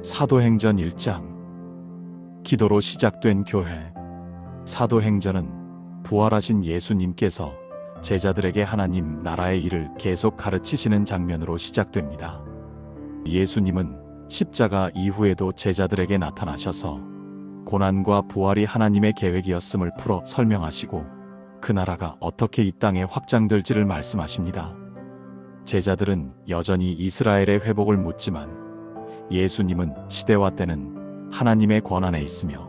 사도행전 1장. 기도로 시작된 교회. 사도행전은 부활하신 예수님께서 제자들에게 하나님 나라의 일을 계속 가르치시는 장면으로 시작됩니다. 예수님은 십자가 이후에도 제자들에게 나타나셔서 고난과 부활이 하나님의 계획이었음을 풀어 설명하시고 그 나라가 어떻게 이 땅에 확장될지를 말씀하십니다. 제자들은 여전히 이스라엘의 회복을 묻지만 예수님은 시대와 때는 하나님의 권한에 있으며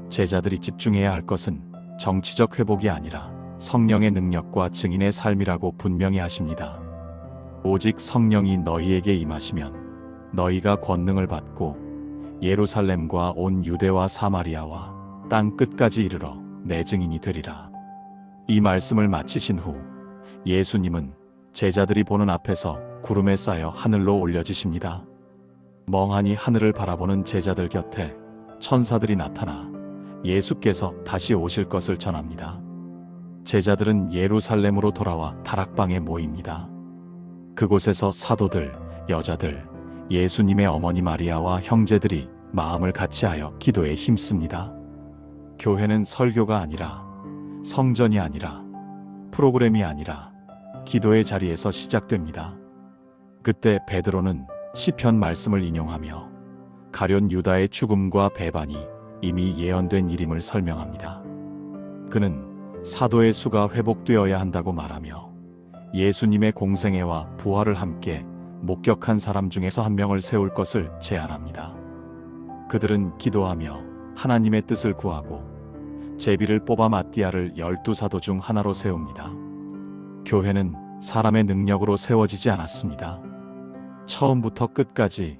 제자들이 집중해야 할 것은 정치적 회복이 아니라 성령의 능력과 증인의 삶이라고 분명히 하십니다. 오직 성령이 너희에게 임하시면 너희가 권능을 받고 예루살렘과 온 유대와 사마리아와 땅 끝까지 이르러 내 증인이 되리라. 이 말씀을 마치신 후 예수님은 제자들이 보는 앞에서 구름에 쌓여 하늘로 올려지십니다. 멍하니 하늘을 바라보는 제자들 곁에 천사들이 나타나 예수께서 다시 오실 것을 전합니다. 제자들은 예루살렘으로 돌아와 다락방에 모입니다. 그곳에서 사도들, 여자들, 예수님의 어머니 마리아와 형제들이 마음을 같이하여 기도에 힘씁니다. 교회는 설교가 아니라, 성전이 아니라, 프로그램이 아니라 기도의 자리에서 시작됩니다. 그때 베드로는 시편 말씀을 인용하며 가룟 유다의 죽음과 배반이 이미 예언된 일임을 설명합니다. 그는 사도의 수가 회복되어야 한다고 말하며 예수님의 공생애와 부활을 함께 목격한 사람 중에서 한 명을 세울 것을 제안합니다. 그들은 기도하며 하나님의 뜻을 구하고 제비를 뽑아 마띠아를 12사도 중 하나로 세웁니다. 교회는 사람의 능력으로 세워지지 않았습니다. 처음부터 끝까지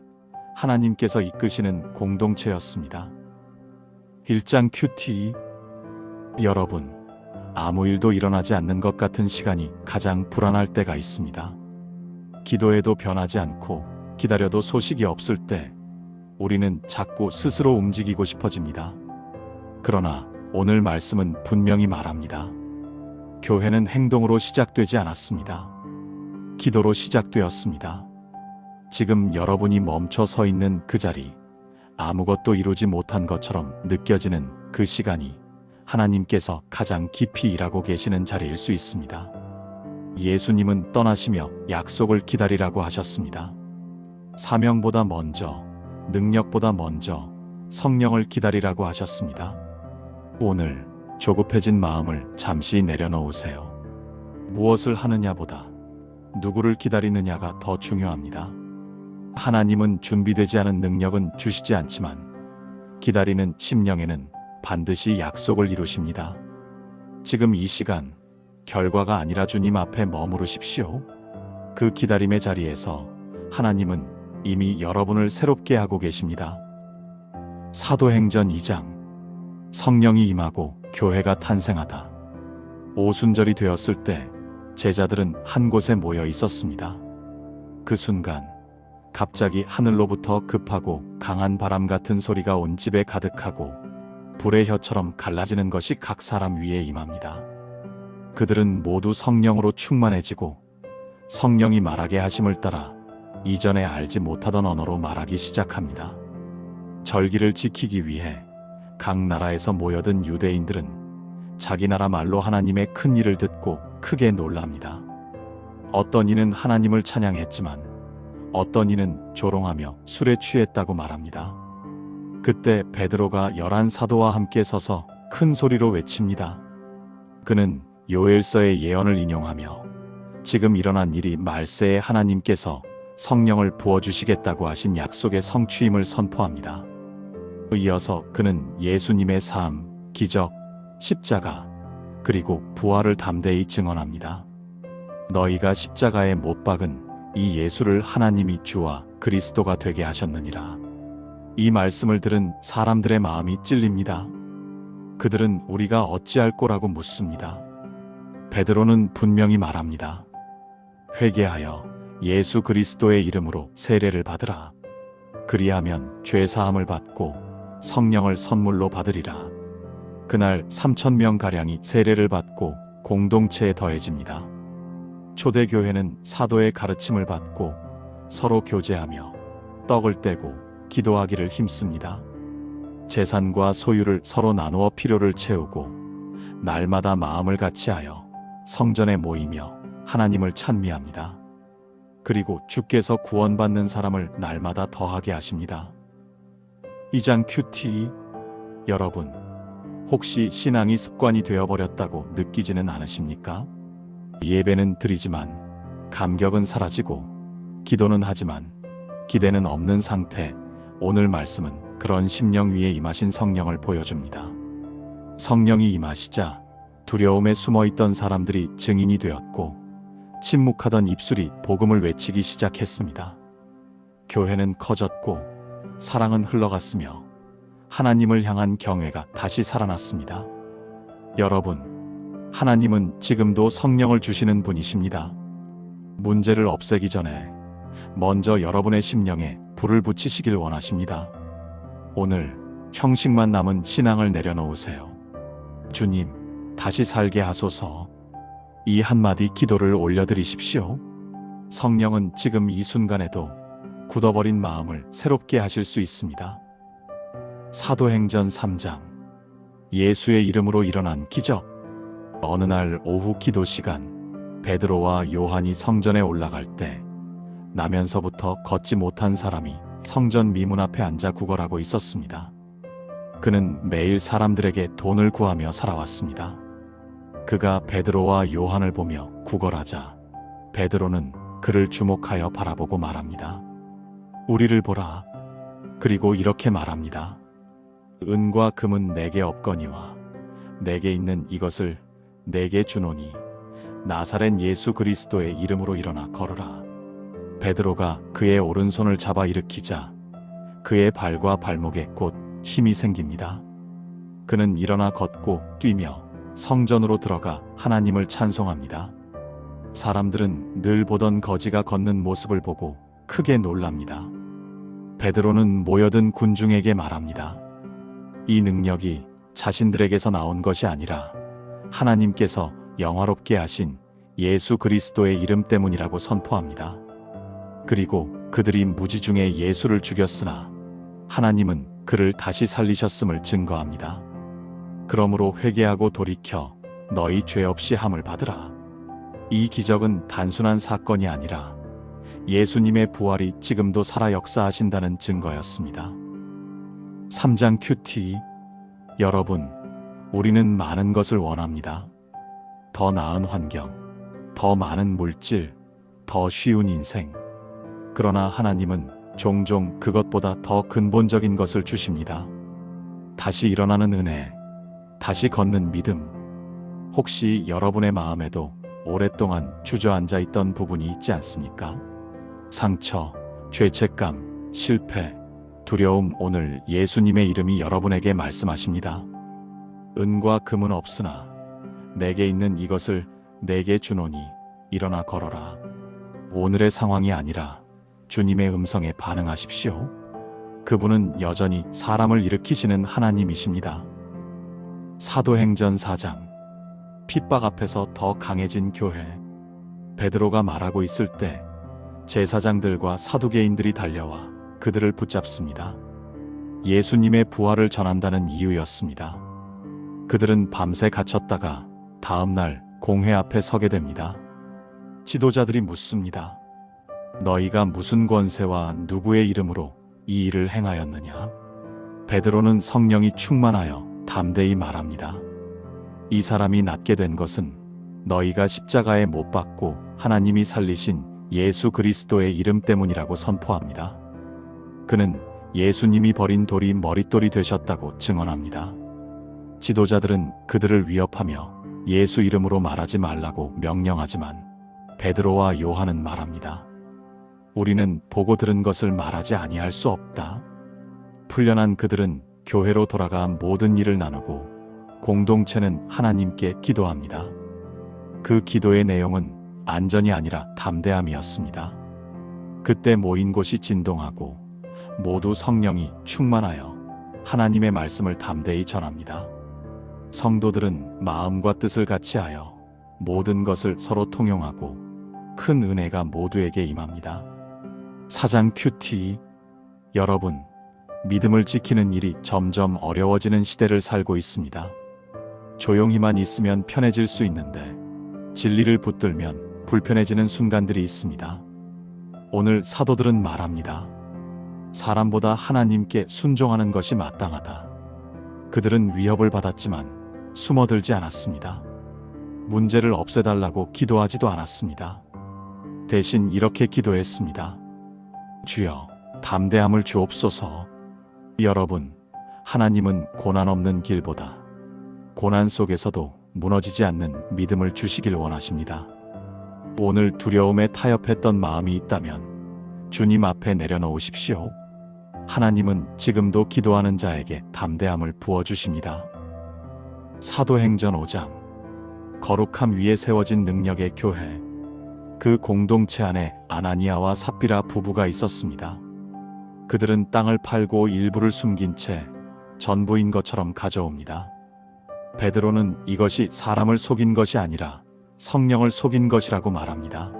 하나님께서 이끄시는 공동체였습니다. 1장 큐티. 여러분, 아무 일도 일어나지 않는 것 같은 시간이 가장 불안할 때가 있습니다. 기도해도 변하지 않고 기다려도 소식이 없을 때 우리는 자꾸 스스로 움직이고 싶어집니다. 그러나 오늘 말씀은 분명히 말합니다. 교회는 행동으로 시작되지 않았습니다. 기도로 시작되었습니다. 지금 여러분이 멈춰 서 있는 그 자리, 아무것도 이루지 못한 것처럼 느껴지는 그 시간이 하나님께서 가장 깊이 일하고 계시는 자리일 수 있습니다. 예수님은 떠나시며 약속을 기다리라고 하셨습니다. 사명보다 먼저, 능력보다 먼저 성령을 기다리라고 하셨습니다. 오늘 조급해진 마음을 잠시 내려놓으세요. 무엇을 하느냐보다 누구를 기다리느냐가 더 중요합니다. 하나님은 준비되지 않은 능력은 주시지 않지만 기다리는 심령에는 반드시 약속을 이루십니다. 지금 이 시간, 결과가 아니라 주님 앞에 머무르십시오. 그 기다림의 자리에서 하나님은 이미 여러분을 새롭게 하고 계십니다. 사도행전 2장. 성령이 임하고 교회가 탄생하다. 오순절이 되었을 때 제자들은 한 곳에 모여 있었습니다. 그 순간 갑자기 하늘로부터 급하고 강한 바람 같은 소리가 온 집에 가득하고 불의 혀처럼 갈라지는 것이 각 사람 위에 임합니다. 그들은 모두 성령으로 충만해지고 성령이 말하게 하심을 따라 이전에 알지 못하던 언어로 말하기 시작합니다. 절기를 지키기 위해 각 나라에서 모여든 유대인들은 자기 나라 말로 하나님의 큰 일을 듣고 크게 놀랍니다. 어떤 이는 하나님을 찬양했지만 어떤 이는 조롱하며 술에 취했다고 말합니다. 그때 베드로가 11사도와 함께 서서 큰 소리로 외칩니다. 그는 요엘서의 예언을 인용하며 지금 일어난 일이 말세에 하나님께서 성령을 부어주시겠다고 하신 약속의 성취임을 선포합니다. 이어서 그는 예수님의 삶, 기적, 십자가, 그리고 부활을 담대히 증언합니다. 너희가 십자가에 못 박은 이 예수를 하나님이 주와 그리스도가 되게 하셨느니라. 이 말씀을 들은 사람들의 마음이 찔립니다. 그들은 우리가 어찌할 꼬라고 묻습니다. 베드로는 분명히 말합니다. 회개하여 예수 그리스도의 이름으로 세례를 받으라. 그리하면 죄 사함을 받고 성령을 선물로 받으리라. 그날 3,000명가량이 세례를 받고 공동체에 더해집니다. 초대교회는 사도의 가르침을 받고 서로 교제하며 떡을 떼고 기도하기를 힘씁니다. 재산과 소유를 서로 나누어 필요를 채우고 날마다 마음을 같이하여 성전에 모이며 하나님을 찬미합니다. 그리고 주께서 구원받는 사람을 날마다 더하게 하십니다. 2장 큐티. 여러분, 혹시 신앙이 습관이 되어버렸다고 느끼지는 않으십니까? 예배는 드리지만 감격은 사라지고 기도는 하지만 기대는 없는 상태. 오늘 말씀은 그런 심령 위에 임하신 성령을 보여줍니다. 성령이 임하시자 두려움에 숨어있던 사람들이 증인이 되었고 침묵하던 입술이 복음을 외치기 시작했습니다. 교회는 커졌고 사랑은 흘러갔으며 하나님을 향한 경외가 다시 살아났습니다. 여러분, 하나님은 지금도 성령을 주시는 분이십니다. 문제를 없애기 전에 먼저 여러분의 심령에 불을 붙이시길 원하십니다. 오늘 형식만 남은 신앙을 내려놓으세요. 주님, 다시 살게 하소서. 이 한마디 기도를 올려드리십시오. 성령은 지금 이 순간에도 굳어버린 마음을 새롭게 하실 수 있습니다. 사도행전 3장. 예수의 이름으로 일어난 기적. 어느 날 오후 기도 시간, 베드로와 요한이 성전에 올라갈 때 나면서부터 걷지 못한 사람이 성전 미문 앞에 앉아 구걸하고 있었습니다. 그는 매일 사람들에게 돈을 구하며 살아왔습니다. 그가 베드로와 요한을 보며 구걸하자 베드로는 그를 주목하여 바라보고 말합니다. 우리를 보라. 그리고 이렇게 말합니다. 은과 금은 내게 없거니와 내게 있는 이것을 내게 주노니 나사렛 예수 그리스도의 이름으로 일어나 걸으라. 베드로가 그의 오른손을 잡아 일으키자 그의 발과 발목에 곧 힘이 생깁니다. 그는 일어나 걷고 뛰며 성전으로 들어가 하나님을 찬송합니다. 사람들은 늘 보던 거지가 걷는 모습을 보고 크게 놀랍니다. 베드로는 모여든 군중에게 말합니다. 이 능력이 자신들에게서 나온 것이 아니라 하나님께서 영화롭게 하신 예수 그리스도의 이름 때문이라고 선포합니다. 그리고 그들이 무지 중에 예수를 죽였으나 하나님은 그를 다시 살리셨음을 증거합니다. 그러므로 회개하고 돌이켜 너희 죄 없이 함을 받으라. 이 기적은 단순한 사건이 아니라 예수님의 부활이 지금도 살아 역사하신다는 증거였습니다. 3장 큐티. 여러분, 우리는 많은 것을 원합니다. 더 나은 환경, 더 많은 물질, 더 쉬운 인생. 그러나 하나님은 종종 그것보다 더 근본적인 것을 주십니다. 다시 일어나는 은혜, 다시 걷는 믿음. 혹시 여러분의 마음에도 오랫동안 주저앉아 있던 부분이 있지 않습니까? 상처, 죄책감, 실패, 두려움. 오늘 예수님의 이름이 여러분에게 말씀하십니다. 은과 금은 없으나 내게 있는 이것을 내게 주노니 일어나 걸어라. 오늘의 상황이 아니라 주님의 음성에 반응하십시오. 그분은 여전히 사람을 일으키시는 하나님이십니다. 사도행전 4장. 핍박 앞에서 더 강해진 교회. 베드로가 말하고 있을 때 제사장들과 사두개인들이 달려와 그들을 붙잡습니다. 예수님의 부활을 전한다는 이유였습니다. 그들은 밤새 갇혔다가 다음 날 공회 앞에 서게 됩니다. 지도자들이 묻습니다. 너희가 무슨 권세와 누구의 이름으로 이 일을 행하였느냐? 베드로는 성령이 충만하여 담대히 말합니다. 이 사람이 낫게 된 것은 너희가 십자가에 못 박고 하나님이 살리신 예수 그리스도의 이름 때문이라고 선포합니다. 그는 예수님이 버린 돌이 머릿돌이 되셨다고 증언합니다. 지도자들은 그들을 위협하며 예수 이름으로 말하지 말라고 명령하지만 베드로와 요한은 말합니다. 우리는 보고 들은 것을 말하지 아니할 수 없다. 풀려난 그들은 교회로 돌아가 모든 일을 나누고 공동체는 하나님께 기도합니다. 그 기도의 내용은 안전이 아니라 담대함이었습니다. 그때 모인 곳이 진동하고 모두 성령이 충만하여 하나님의 말씀을 담대히 전합니다. 성도들은 마음과 뜻을 같이하여 모든 것을 서로 통용하고 큰 은혜가 모두에게 임합니다. 4장 큐티. 여러분, 믿음을 지키는 일이 점점 어려워지는 시대를 살고 있습니다. 조용히만 있으면 편해질 수 있는데 진리를 붙들면 불편해지는 순간들이 있습니다. 오늘 사도들은 말합니다. 사람보다 하나님께 순종하는 것이 마땅하다. 그들은 위협을 받았지만 숨어들지 않았습니다. 문제를 없애달라고 기도하지도 않았습니다. 대신 이렇게 기도했습니다. 주여, 담대함을 주옵소서. 여러분, 하나님은 고난 없는 길보다 고난 속에서도 무너지지 않는 믿음을 주시길 원하십니다. 오늘 두려움에 타협했던 마음이 있다면 주님 앞에 내려놓으십시오. 하나님은 지금도 기도하는 자에게 담대함을 부어주십니다. 사도행전 5장, 거룩함 위에 세워진 능력의 교회. 그 공동체 안에 아나니아와 삽비라 부부가 있었습니다. 그들은 땅을 팔고 일부를 숨긴 채 전부인 것처럼 가져옵니다. 베드로는 이것이 사람을 속인 것이 아니라 성령을 속인 것이라고 말합니다.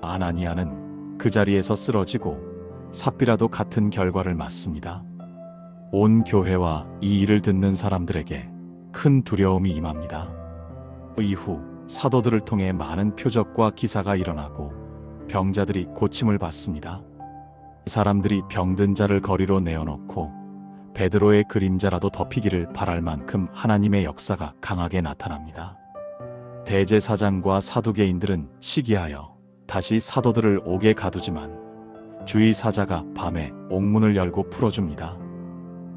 아나니아는 그 자리에서 쓰러지고 삽비라도 같은 결과를 맞습니다. 온 교회와 이 일을 듣는 사람들에게 큰 두려움이 임합니다. 이후 사도들을 통해 많은 표적과 기사가 일어나고 병자들이 고침을 받습니다. 사람들이 병든 자를 거리로 내어놓고 베드로의 그림자라도 덮이기를 바랄 만큼 하나님의 역사가 강하게 나타납니다. 대제사장과 사두개인들은 시기하여 다시 사도들을 옥에 가두지만 주의 사자가 밤에 옥문을 열고 풀어줍니다.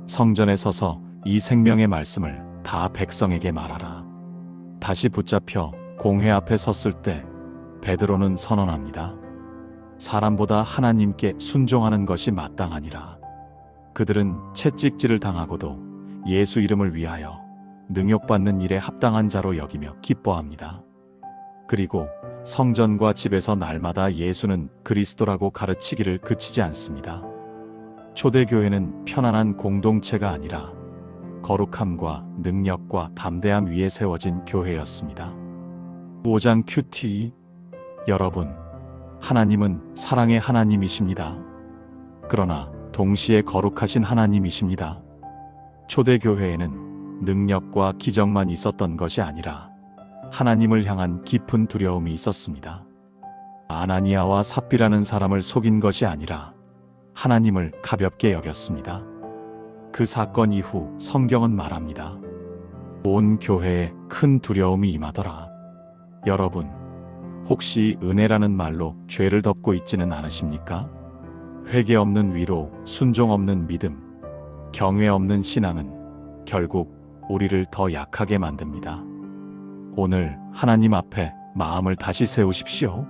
성전에 서서 이 생명의 말씀을 다 백성에게 말하라. 다시 붙잡혀 공회 앞에 섰을 때 베드로는 선언합니다. 사람보다 하나님께 순종하는 것이 마땅하니라. 그들은 채찍질을 당하고도 예수 이름을 위하여 능욕받는 일에 합당한 자로 여기며 기뻐합니다. 그리고 성전과 집에서 날마다 예수는 그리스도라고 가르치기를 그치지 않습니다. 초대교회는 편안한 공동체가 아니라 거룩함과 능력과 담대함 위에 세워진 교회였습니다. 5장 큐티. 여러분, 하나님은 사랑의 하나님이십니다. 그러나 동시에 거룩하신 하나님이십니다. 초대교회에는 능력과 기적만 있었던 것이 아니라 하나님을 향한 깊은 두려움이 있었습니다. 아나니아와 삽비라는 사람을 속인 것이 아니라 하나님을 가볍게 여겼습니다. 그 사건 이후 성경은 말합니다. 온 교회에 큰 두려움이 임하더라. 여러분, 혹시 은혜라는 말로 죄를 덮고 있지는 않으십니까? 회개 없는 위로, 순종 없는 믿음, 경외 없는 신앙은 결국 우리를 더 약하게 만듭니다. 오늘 하나님 앞에 마음을 다시 세우십시오.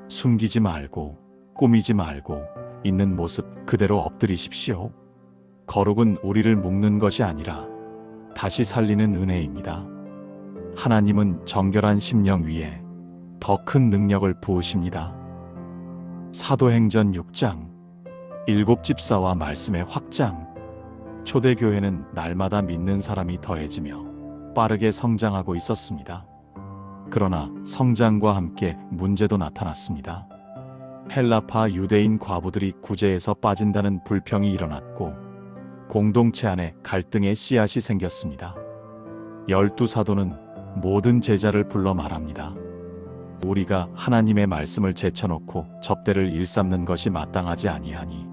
숨기지 말고, 꾸미지 말고, 있는 모습 그대로 엎드리십시오. 거룩은 우리를 묶는 것이 아니라 다시 살리는 은혜입니다. 하나님은 정결한 심령 위에 더 큰 능력을 부으십니다. 사도행전 6장, 7집사와 말씀의 확장. 초대교회는 날마다 믿는 사람이 더해지며 빠르게 성장하고 있었습니다. 그러나 성장과 함께 문제도 나타났습니다. 헬라파 유대인 과부들이 구제에서 빠진다는 불평이 일어났고 공동체 안에 갈등의 씨앗이 생겼습니다. 12사도는 모든 제자를 불러 말합니다. 우리가 하나님의 말씀을 제쳐놓고 접대를 일삼는 것이 마땅하지 아니하니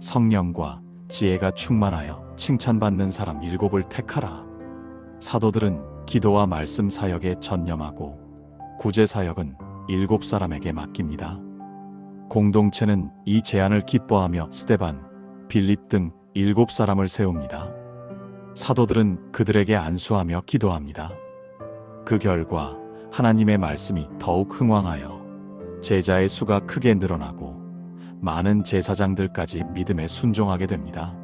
성령과 지혜가 충만하여 칭찬받는 사람 7을 택하라. 사도들은 기도와 말씀 사역에 전념하고 구제 사역은 7사람에게 맡깁니다. 공동체는 이 제안을 기뻐하며 스데반, 빌립 등 7사람을 세웁니다. 사도들은 그들에게 안수하며 기도합니다. 그 결과 하나님의 말씀이 더욱 흥왕하여 제자의 수가 크게 늘어나고 많은 제사장들까지 믿음에 순종하게 됩니다.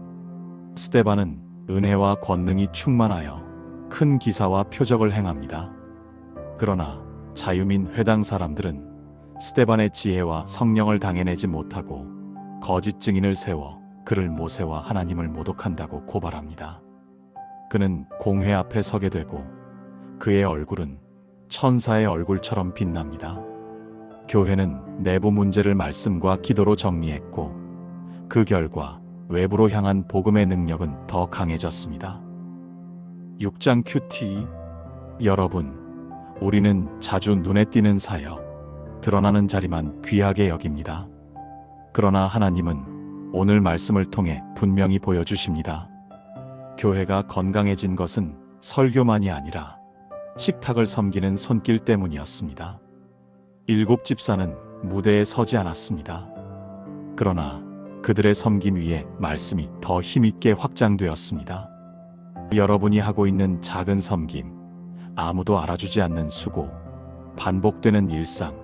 스데반은 은혜와 권능이 충만하여 큰 기사와 표적을 행합니다. 그러나 자유민 회당 사람들은 스데반의 지혜와 성령을 당해내지 못하고 거짓 증인을 세워 그를 모세와 하나님을 모독한다고 고발합니다. 그는 공회 앞에 서게 되고 그의 얼굴은 천사의 얼굴처럼 빛납니다. 교회는 내부 문제를 말씀과 기도로 정리했고 그 결과 외부로 향한 복음의 능력은 더 강해졌습니다. 6장 큐티. 여러분, 우리는 자주 눈에 띄는 사역, 드러나는 자리만 귀하게 여깁니다. 그러나 하나님은 오늘 말씀을 통해 분명히 보여주십니다. 교회가 건강해진 것은 설교만이 아니라 식탁을 섬기는 손길 때문이었습니다. 7 집사는 무대에 서지 않았습니다. 그러나 그들의 섬김 위에 말씀이 더 힘있게 확장되었습니다. 여러분이 하고 있는 작은 섬김, 아무도 알아주지 않는 수고, 반복되는 일상,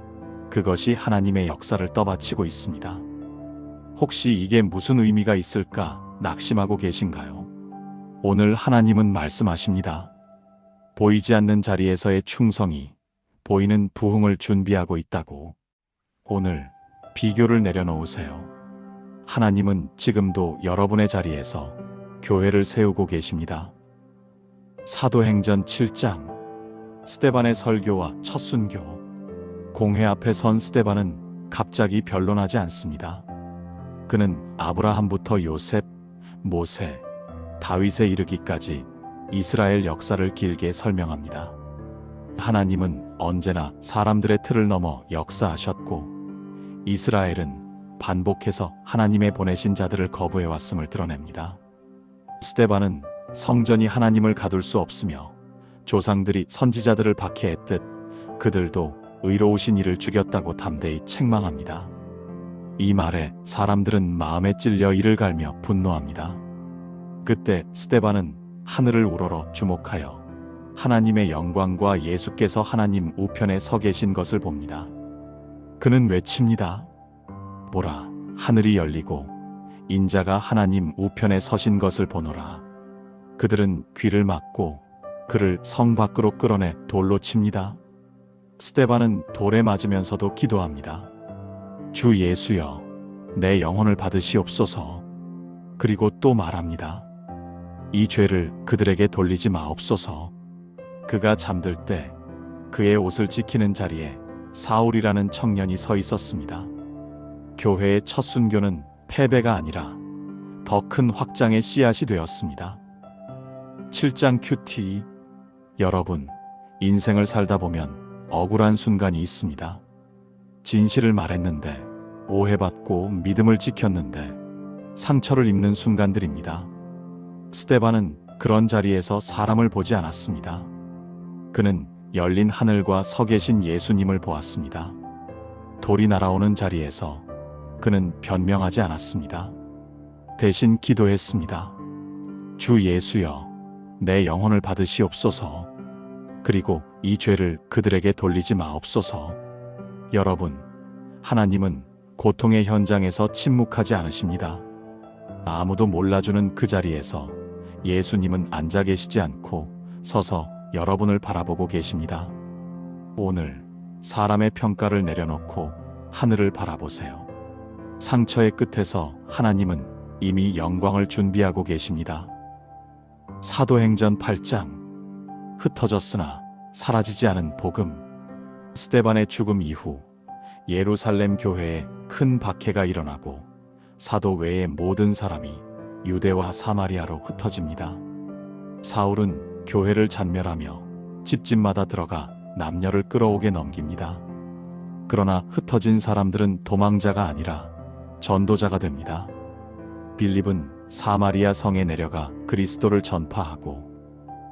그것이 하나님의 역사를 떠받치고 있습니다. 혹시 이게 무슨 의미가 있을까 낙심하고 계신가요? 오늘 하나님은 말씀하십니다. 보이지 않는 자리에서의 충성이 보이는 부흥을 준비하고 있다고. 오늘 비교를 내려놓으세요. 하나님은 지금도 여러분의 자리에서 교회를 세우고 계십니다. 사도행전 7장. 스데반의 설교와 첫 순교. 공회 앞에 선 스데반은 갑자기 변론하지 않습니다. 그는 아브라함부터 요셉, 모세, 다윗에 이르기까지 이스라엘 역사를 길게 설명합니다. 하나님은 언제나 사람들의 틀을 넘어 역사하셨고, 이스라엘은 반복해서 하나님의 보내신 자들을 거부해왔음을 드러냅니다. 스데반은 성전이 하나님을 가둘 수 없으며 조상들이 선지자들을 박해했듯 그들도 의로우신 이를 죽였다고 담대히 책망합니다. 이 말에 사람들은 마음에 찔려 이를 갈며 분노합니다. 그때 스데반은 하늘을 우러러 주목하여 하나님의 영광과 예수께서 하나님 우편에 서 계신 것을 봅니다. 그는 외칩니다. 보라, 하늘이 열리고 인자가 하나님 우편에 서신 것을 보노라. 그들은 귀를 막고 그를 성 밖으로 끌어내 돌로 칩니다. 스데반은 돌에 맞으면서도 기도합니다. 주 예수여, 내 영혼을 받으시옵소서. 그리고 또 말합니다. 이 죄를 그들에게 돌리지 마옵소서. 그가 잠들 때 그의 옷을 지키는 자리에 사울이라는 청년이 서 있었습니다. 교회의 첫 순교는 패배가 아니라 더 큰 확장의 씨앗이 되었습니다. 7장 큐티. 여러분, 인생을 살다 보면 억울한 순간이 있습니다. 진실을 말했는데, 오해받고 믿음을 지켰는데 상처를 입는 순간들입니다. 스데반은 그런 자리에서 사람을 보지 않았습니다. 그는 열린 하늘과 서 계신 예수님을 보았습니다. 돌이 날아오는 자리에서 그는 변명하지 않았습니다. 대신 기도했습니다. 주 예수여, 내 영혼을 받으시옵소서. 그리고 이 죄를 그들에게 돌리지 마옵소서. 여러분, 하나님은 고통의 현장에서 침묵하지 않으십니다. 아무도 몰라주는 그 자리에서 예수님은 앉아 계시지 않고 서서 여러분을 바라보고 계십니다. 오늘 사람의 평가를 내려놓고 하늘을 바라보세요. 상처의 끝에서 하나님은 이미 영광을 준비하고 계십니다. 사도행전 8장. 흩어졌으나 사라지지 않은 복음. 스데반의 죽음 이후 예루살렘 교회에 큰 박해가 일어나고 사도 외의 모든 사람이 유대와 사마리아로 흩어집니다. 사울은 교회를 잔멸하며 집집마다 들어가 남녀를 끌어오게 넘깁니다. 그러나 흩어진 사람들은 도망자가 아니라 전도자가 됩니다. 빌립은 사마리아 성에 내려가 그리스도를 전파하고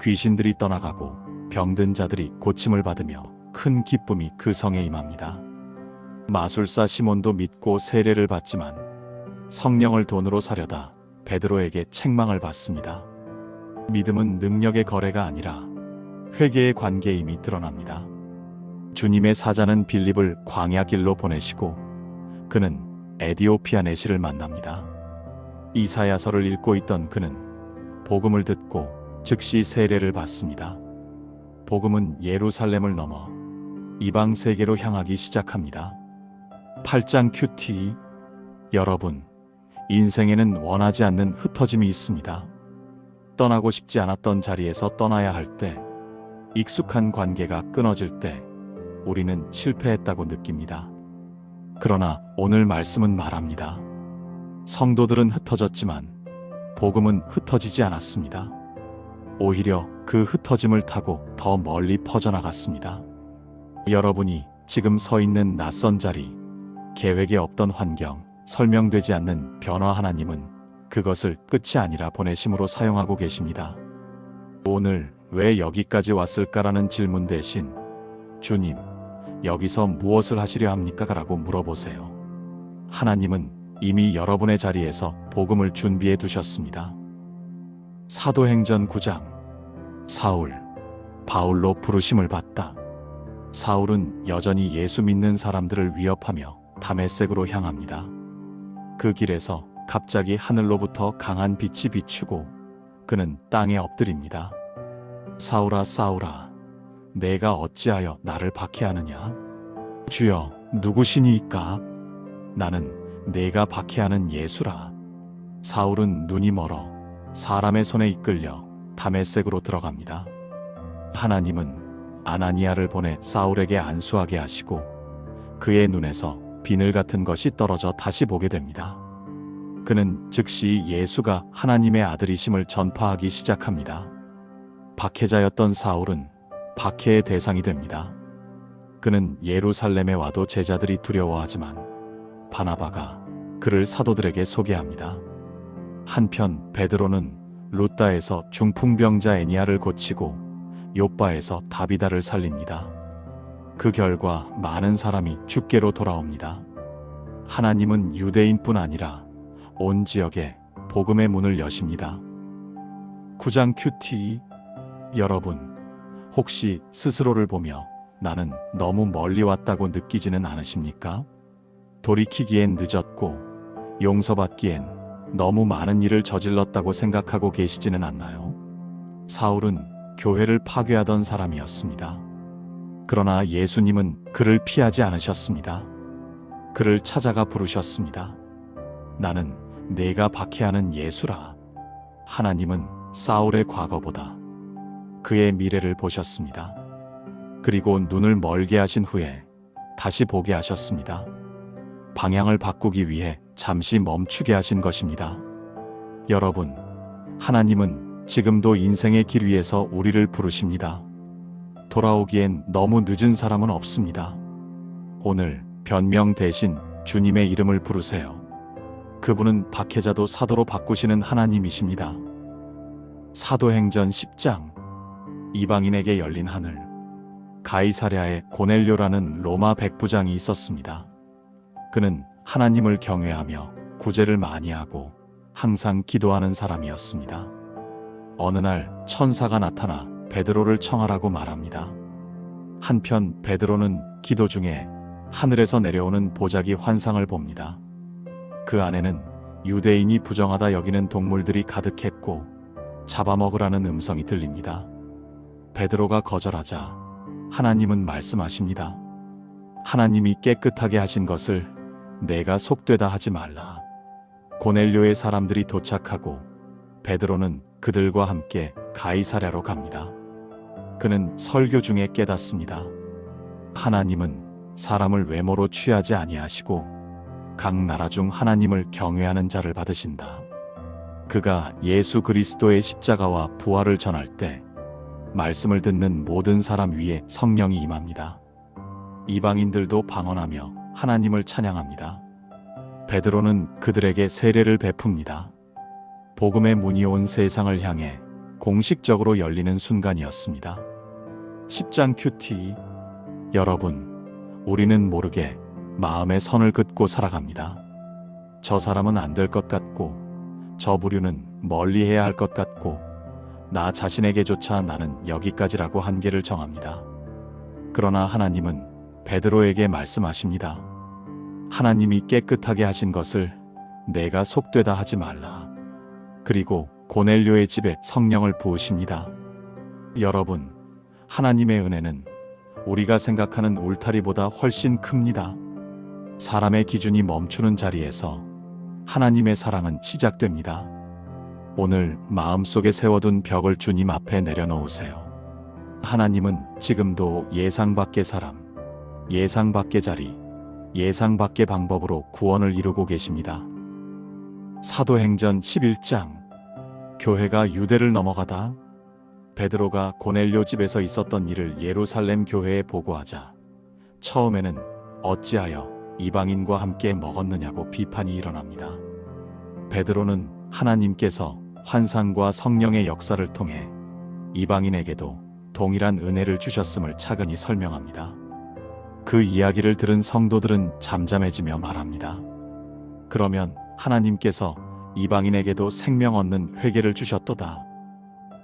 귀신들이 떠나가고 병든 자들이 고침을 받으며 큰 기쁨이 그 성에 임합니다. 마술사 시몬도 믿고 세례를 받지만 성령을 돈으로 사려다 베드로에게 책망을 받습니다. 믿음은 능력의 거래가 아니라 회개의 관계임이 드러납니다. 주님의 사자는 빌립을 광야 길로 보내시고 그는 에디오피아 내시를 만납니다. 이사야서를 읽고 있던 그는 복음을 듣고 즉시 세례를 받습니다. 복음은 예루살렘을 넘어 이방 세계로 향하기 시작합니다. 8장 큐티. 여러분, 인생에는 원하지 않는 흩어짐이 있습니다. 떠나고 싶지 않았던 자리에서 떠나야 할 때, 익숙한 관계가 끊어질 때 우리는 실패했다고 느낍니다. 그러나 오늘 말씀은 말합니다. 성도들은 흩어졌지만 복음은 흩어지지 않았습니다. 오히려 그 흩어짐을 타고 더 멀리 퍼져나갔습니다. 여러분이 지금 서 있는 낯선 자리, 계획에 없던 환경, 설명되지 않는 변화, 하나님은 그것을 끝이 아니라 보내심으로 사용하고 계십니다. 오늘 왜 여기까지 왔을까라는 질문 대신 주님, 여기서 무엇을 하시려 합니까? 라고 물어보세요. 하나님은 이미 여러분의 자리에서 복음을 준비해 두셨습니다. 사도행전 9장. 사울, 바울로 부르심을 받다. 사울은 여전히 예수 믿는 사람들을 위협하며 다메섹으로 향합니다. 그 길에서 갑자기 하늘로부터 강한 빛이 비추고 그는 땅에 엎드립니다. 사울아, 사울아, 내가 어찌하여 나를 박해하느냐? 주여, 누구시니이까? 나는 내가 박해하는 예수라. 사울은 눈이 멀어 사람의 손에 이끌려 다메섹으로 들어갑니다. 하나님은 아나니아를 보내 사울에게 안수하게 하시고 그의 눈에서 비늘 같은 것이 떨어져 다시 보게 됩니다. 그는 즉시 예수가 하나님의 아들이심을 전파하기 시작합니다. 박해자였던 사울은 박해의 대상이 됩니다. 그는 예루살렘에 와도 제자들이 두려워하지만 바나바가 그를 사도들에게 소개합니다. 한편 베드로는 루다에서 중풍병자 애니아를 고치고 욥바에서 다비다를 살립니다. 그 결과 많은 사람이 주께로 돌아옵니다. 하나님은 유대인뿐 아니라 온 지역에 복음의 문을 여십니다. 9장 큐티. 여러분, 혹시 스스로를 보며 나는 너무 멀리 왔다고 느끼지는 않으십니까? 돌이키기엔 늦었고 용서받기엔 너무 많은 일을 저질렀다고 생각하고 계시지는 않나요? 사울은 교회를 파괴하던 사람이었습니다. 그러나 예수님은 그를 피하지 않으셨습니다. 그를 찾아가 부르셨습니다. 나는 내가 박해하는 예수라. 하나님은 사울의 과거보다 그의 미래를 보셨습니다. 그리고 눈을 멀게 하신 후에 다시 보게 하셨습니다. 방향을 바꾸기 위해 잠시 멈추게 하신 것입니다. 여러분, 하나님은 지금도 인생의 길 위에서 우리를 부르십니다. 돌아오기엔 너무 늦은 사람은 없습니다. 오늘 변명 대신 주님의 이름을 부르세요. 그분은 박해자도 사도로 바꾸시는 하나님이십니다. 사도행전 10장. 이방인에게 열린 하늘. 가이사랴에 고넬료라는 로마 백부장이 있었습니다. 그는 하나님을 경외하며 구제를 많이 하고 항상 기도하는 사람이었습니다. 어느 날 천사가 나타나 베드로를 청하라고 말합니다. 한편 베드로는 기도 중에 하늘에서 내려오는 보자기 환상을 봅니다. 그 안에는 유대인이 부정하다 여기는 동물들이 가득했고 잡아먹으라는 음성이 들립니다. 베드로가 거절하자 하나님은 말씀하십니다. 하나님이 깨끗하게 하신 것을 내가 속되다 하지 말라. 고넬료의 사람들이 도착하고 베드로는 그들과 함께 가이사랴로 갑니다. 그는 설교 중에 깨닫습니다. 하나님은 사람을 외모로 취하지 아니하시고 각 나라 중 하나님을 경외하는 자를 받으신다. 그가 예수 그리스도의 십자가와 부활을 전할 때 말씀을 듣는 모든 사람 위에 성령이 임합니다. 이방인들도 방언하며 하나님을 찬양합니다. 베드로는 그들에게 세례를 베풉니다. 복음의 문이 온 세상을 향해 공식적으로 열리는 순간이었습니다. 10장 큐티. 여러분, 우리는 모르게 마음의 선을 긋고 살아갑니다. 저 사람은 안 될 것 같고 저 부류는 멀리 해야 할 것 같고 나 자신에게조차 나는 여기까지라고 한계를 정합니다. 그러나 하나님은 베드로에게 말씀하십니다. 하나님이 깨끗하게 하신 것을 내가 속되다 하지 말라. 그리고 고넬료의 집에 성령을 부으십니다. 여러분, 하나님의 은혜는 우리가 생각하는 울타리보다 훨씬 큽니다. 사람의 기준이 멈추는 자리에서 하나님의 사랑은 시작됩니다. 오늘 마음속에 세워둔 벽을 주님 앞에 내려놓으세요. 하나님은 지금도 예상 밖의 사람, 예상 밖의 자리, 예상 밖의 방법으로 구원을 이루고 계십니다. 사도행전 11장. 교회가 유대를 넘어가다. 베드로가 고넬료 집에서 있었던 일을 예루살렘 교회에 보고하자 처음에는 어찌하여 이방인과 함께 먹었느냐고 비판이 일어납니다. 베드로는 하나님께서 환상과 성령의 역사를 통해 이방인에게도 동일한 은혜를 주셨음을 차근히 설명합니다. 그 이야기를 들은 성도들은 잠잠해지며 말합니다. 그러면 하나님께서 이방인에게도 생명 얻는 회개를 주셨도다.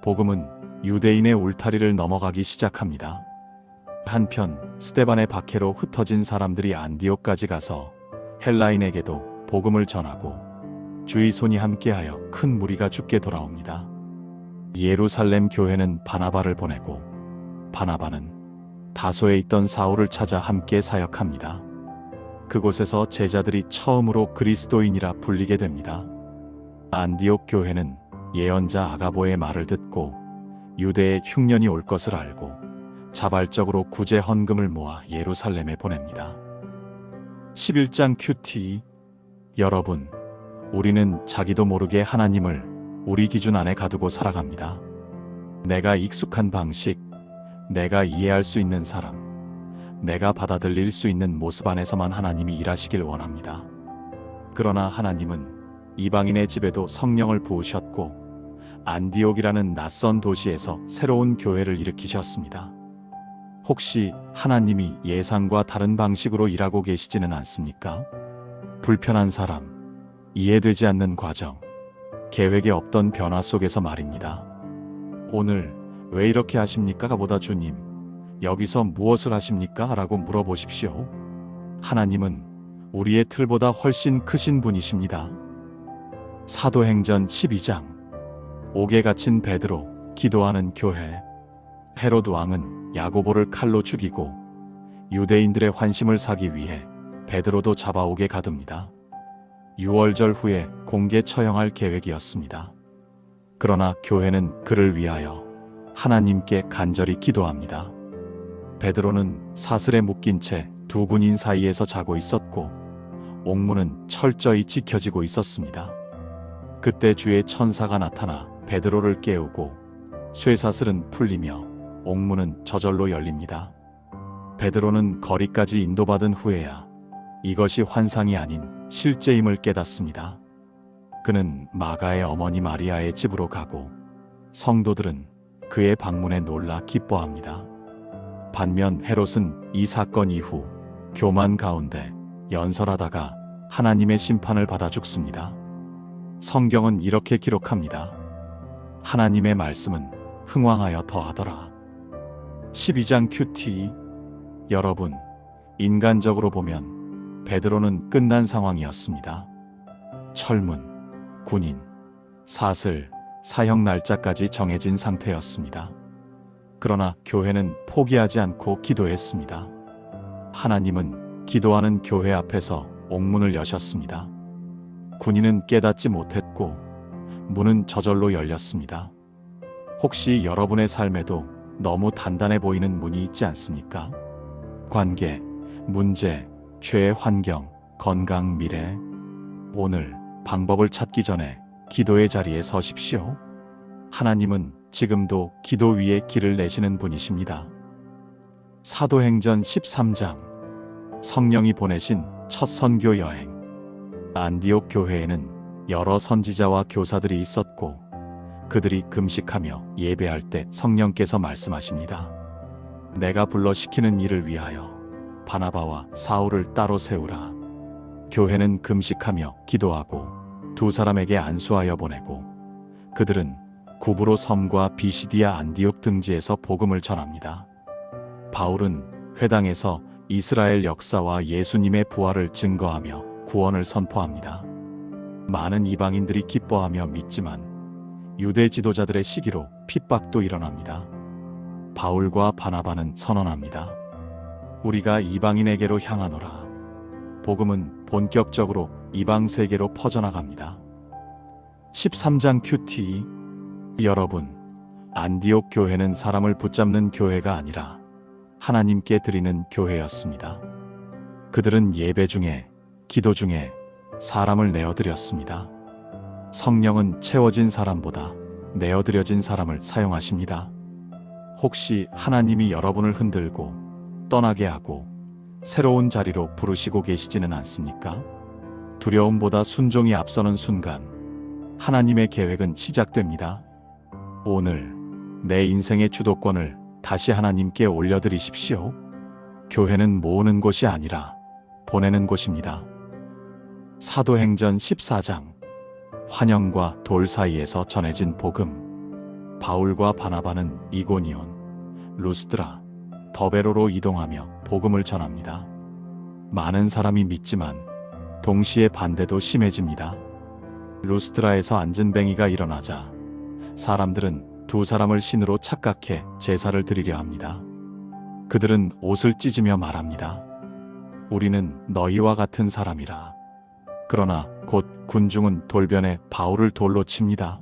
복음은 유대인의 울타리를 넘어가기 시작합니다. 한편 스데반의 박해로 흩어진 사람들이 안디옥까지 가서 헬라인에게도 복음을 전하고 주의 손이 함께하여 큰 무리가 죽게 돌아옵니다. 예루살렘 교회는 바나바를 보내고 바나바는 다소에 있던 사울을 찾아 함께 사역합니다. 그곳에서 제자들이 처음으로 그리스도인이라 불리게 됩니다. 안디옥 교회는 예언자 아가보의 말을 듣고 유대에 흉년이 올 것을 알고 자발적으로 구제 헌금을 모아 예루살렘에 보냅니다. 11장 큐티. 여러분, 우리는 자기도 모르게 하나님을 우리 기준 안에 가두고 살아갑니다. 내가 익숙한 방식, 내가 이해할 수 있는 사람, 내가 받아들일 수 있는 모습 안에서만 하나님이 일하시길 원합니다. 그러나 하나님은 이방인의 집에도 성령을 부으셨고 안디옥이라는 낯선 도시에서 새로운 교회를 일으키셨습니다. 혹시 하나님이 예상과 다른 방식으로 일하고 계시지는 않습니까? 불편한 사람, 이해되지 않는 과정, 계획에 없던 변화 속에서 말입니다. 오늘 왜 이렇게 하십니까? 보다 주님, 여기서 무엇을 하십니까? 라고 물어보십시오. 하나님은 우리의 틀보다 훨씬 크신 분이십니다. 사도행전 12장. 옥에 갇힌 베드로, 기도하는 교회. 헤롯 왕은 야고보를 칼로 죽이고 유대인들의 환심을 사기 위해 베드로도 잡아 옥에 가둡니다. 6월절 후에 공개 처형할 계획이었습니다. 그러나 교회는 그를 위하여 하나님께 간절히 기도합니다. 베드로는 사슬에 묶인 채 두 군인 사이에서 자고 있었고 옥문은 철저히 지켜지고 있었습니다. 그때 주의 천사가 나타나 베드로를 깨우고 쇠사슬은 풀리며 옥문은 저절로 열립니다. 베드로는 거리까지 인도받은 후에야 이것이 환상이 아닌 실제임을 깨닫습니다. 그는 마가의 어머니 마리아의 집으로 가고 성도들은 그의 방문에 놀라 기뻐합니다. 반면 헤롯은 이 사건 이후 교만 가운데 연설하다가 하나님의 심판을 받아 죽습니다. 성경은 이렇게 기록합니다. 하나님의 말씀은 흥왕하여 더하더라. 12장 큐티. 여러분, 인간적으로 보면 베드로는 끝난 상황이었습니다. 철문, 군인, 사슬, 사형 날짜까지 정해진 상태였습니다. 그러나 교회는 포기하지 않고 기도했습니다. 하나님은 기도하는 교회 앞에서 옥문을 여셨습니다. 군인은 깨닫지 못했고 문은 저절로 열렸습니다. 혹시 여러분의 삶에도 너무 단단해 보이는 문이 있지 않습니까? 관계, 문제, 죄의 환경, 건강, 미래. 오늘 방법을 찾기 전에 기도의 자리에 서십시오. 하나님은 지금도 기도 위에 길을 내시는 분이십니다. 사도행전 13장. 성령이 보내신 첫 선교 여행. 안디옥 교회에는 여러 선지자와 교사들이 있었고 그들이 금식하며 예배할 때 성령께서 말씀하십니다. 내가 불러 시키는 일을 위하여 바나바와 사울을 따로 세우라. 교회는 금식하며 기도하고 두 사람에게 안수하여 보내고 그들은 구브로 섬과 비시디아 안디옥 등지에서 복음을 전합니다. 바울은 회당에서 이스라엘 역사와 예수님의 부활을 증거하며 구원을 선포합니다. 많은 이방인들이 기뻐하며 믿지만 유대 지도자들의 시기로 핍박도 일어납니다. 바울과 바나바는 선언합니다. 우리가 이방인에게로 향하노라. 복음은 본격적으로 이방 세계로 퍼져나갑니다. 13장 큐티. 여러분, 안디옥 교회는 사람을 붙잡는 교회가 아니라 하나님께 드리는 교회였습니다. 그들은 예배 중에, 기도 중에 사람을 내어드렸습니다. 성령은 채워진 사람보다 내어드려진 사람을 사용하십니다. 혹시 하나님이 여러분을 흔들고 떠나게 하고 새로운 자리로 부르시고 계시지는 않습니까? 두려움보다 순종이 앞서는 순간 하나님의 계획은 시작됩니다. 오늘 내 인생의 주도권을 다시 하나님께 올려드리십시오. 교회는 모으는 곳이 아니라 보내는 곳입니다. 사도행전 14장. 환영과 돌 사이에서 전해진 복음. 바울과 바나바는 이고니온, 루스드라, 더베로로 이동하며 복음을 전합니다. 많은 사람이 믿지만 동시에 반대도 심해집니다. 루스드라에서 안진뱅이가 일어나자 사람들은 두 사람을 신으로 착각해 제사를 드리려 합니다. 그들은 옷을 찢으며 말합니다. 우리는 너희와 같은 사람이라. 그러나 곧 군중은 돌변해 바울을 돌로 칩니다.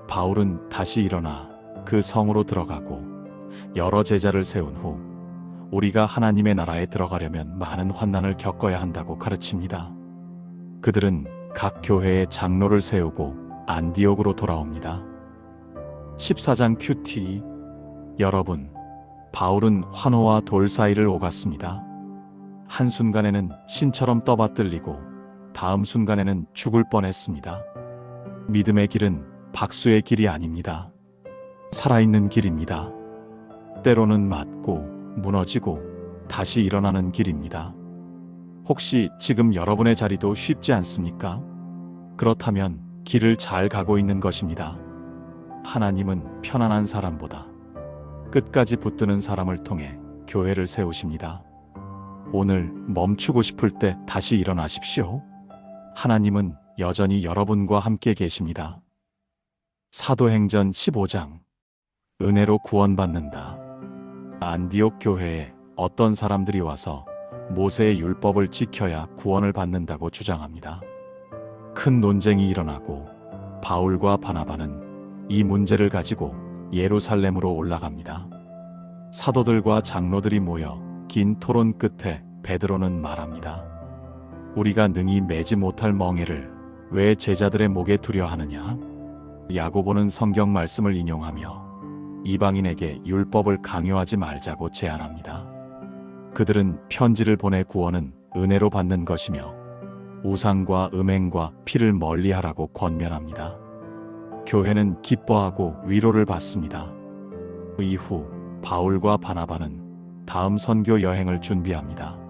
바울은 다시 일어나 그 성으로 들어가고 여러 제자를 세운 후 우리가 하나님의 나라에 들어가려면 많은 환난을 겪어야 한다고 가르칩니다. 그들은 각 교회에 장로를 세우고 안디옥으로 돌아옵니다. 14장 큐티. 여러분, 바울은 환호와 돌 사이를 오갔습니다. 한순간에는 신처럼 떠받들리고 다음 순간에는 죽을 뻔했습니다. 믿음의 길은 박수의 길이 아닙니다. 살아있는 길입니다. 때로는 맞고 무너지고 다시 일어나는 길입니다. 혹시 지금 여러분의 자리도 쉽지 않습니까? 그렇다면 길을 잘 가고 있는 것입니다. 하나님은 편안한 사람보다 끝까지 붙드는 사람을 통해 교회를 세우십니다. 오늘 멈추고 싶을 때 다시 일어나십시오. 하나님은 여전히 여러분과 함께 계십니다. 사도행전 15장. 은혜로 구원받는다. 안디옥 교회에 어떤 사람들이 와서 모세의 율법을 지켜야 구원을 받는다고 주장합니다. 큰 논쟁이 일어나고 바울과 바나바는 이 문제를 가지고 예루살렘으로 올라갑니다. 사도들과 장로들이 모여 긴 토론 끝에 베드로는 말합니다. 우리가 능히 매지 못할 멍에를 왜 제자들의 목에 두려 하느냐? 야고보는 성경 말씀을 인용하며 이방인에게 율법을 강요하지 말자고 제안합니다. 그들은 편지를 보내 구원은 은혜로 받는 것이며 우상과 음행과 피를 멀리하라고 권면합니다. 교회는 기뻐하고 위로를 받습니다. 이후 바울과 바나바는 다음 선교 여행을 준비합니다.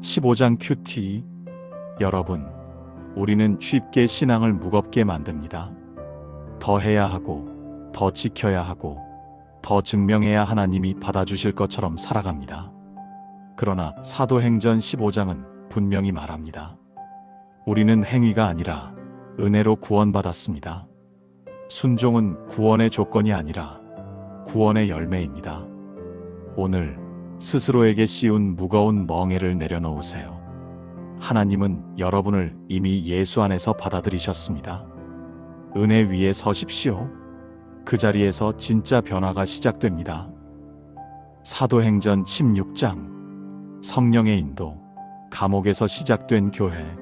15장 큐티. 여러분, 우리는 쉽게 신앙을 무겁게 만듭니다. 더 해야 하고 더 지켜야 하고 더 증명해야 하나님이 받아주실 것처럼 살아갑니다. 그러나 사도행전 15장은 분명히 말합니다. 우리는 행위가 아니라 은혜로 구원받았습니다. 순종은 구원의 조건이 아니라 구원의 열매입니다. 오늘 스스로에게 씌운 무거운 멍에를 내려놓으세요. 하나님은 여러분을 이미 예수 안에서 받아들이셨습니다. 은혜 위에 서십시오. 그 자리에서 진짜 변화가 시작됩니다. 사도행전 16장. 성령의 인도. 감옥에서 시작된 교회.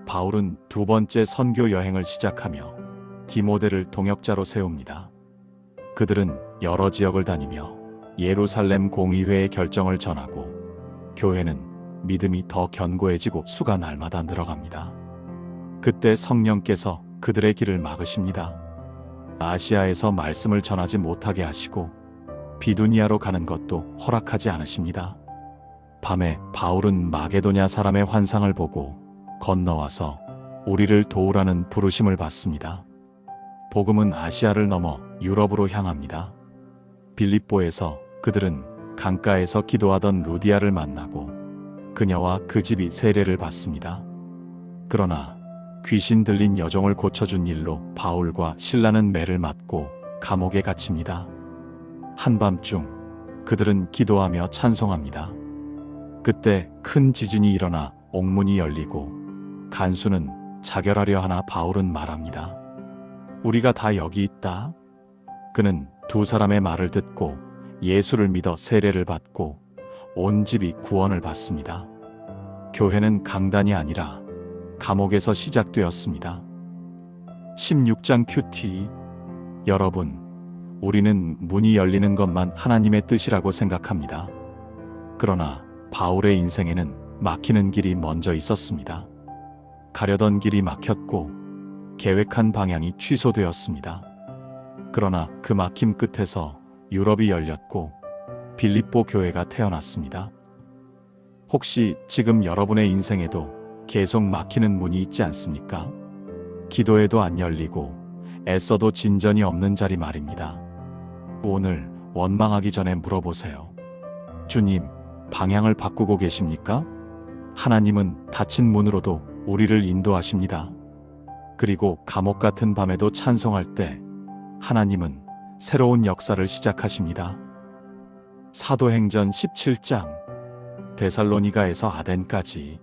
바울은 두 번째 선교 여행을 시작하며 디모데를 동역자로 세웁니다. 그들은 여러 지역을 다니며 예루살렘 공의회의 결정을 전하고 교회는 믿음이 더 견고해지고 수가 날마다 늘어갑니다. 그때 성령께서 그들의 길을 막으십니다. 아시아에서 말씀을 전하지 못하게 하시고 비두니아로 가는 것도 허락하지 않으십니다. 밤에 바울은 마게도냐 사람의 환상을 보고 건너와서 우리를 도우라는 부르심을 받습니다. 복음은 아시아를 넘어 유럽으로 향합니다. 빌립보에서 그들은 강가에서 기도하던 루디아를 만나고 그녀와 그 집이 세례를 받습니다. 그러나 귀신 들린 여종을 고쳐준 일로 바울과 실라는 매를 맞고 감옥에 갇힙니다. 한밤중 그들은 기도하며 찬송합니다. 그때 큰 지진이 일어나 옥문이 열리고 간수는 자결하려 하나 바울은 말합니다. 우리가 다 여기 있다. 그는 두 사람의 말을 듣고 예수를 믿어 세례를 받고 온 집이 구원을 받습니다. 교회는 강단이 아니라 감옥에서 시작되었습니다. 16장 큐티. 여러분, 우리는 문이 열리는 것만 하나님의 뜻이라고 생각합니다. 그러나 바울의 인생에는 막히는 길이 먼저 있었습니다. 가려던 길이 막혔고 계획한 방향이 취소되었습니다. 그러나 그 막힘 끝에서 유럽이 열렸고 빌립보 교회가 태어났습니다. 혹시 지금 여러분의 인생에도 계속 막히는 문이 있지 않습니까? 기도해도 안 열리고 애써도 진전이 없는 자리 말입니다. 오늘 원망하기 전에 물어보세요. 주님, 방향을 바꾸고 계십니까? 하나님은 닫힌 문으로도 우리를 인도하십니다. 그리고 감옥 같은 밤에도 찬송할 때 하나님은 새로운 역사를 시작하십니다. 사도행전 17장. 데살로니가에서 아덴까지.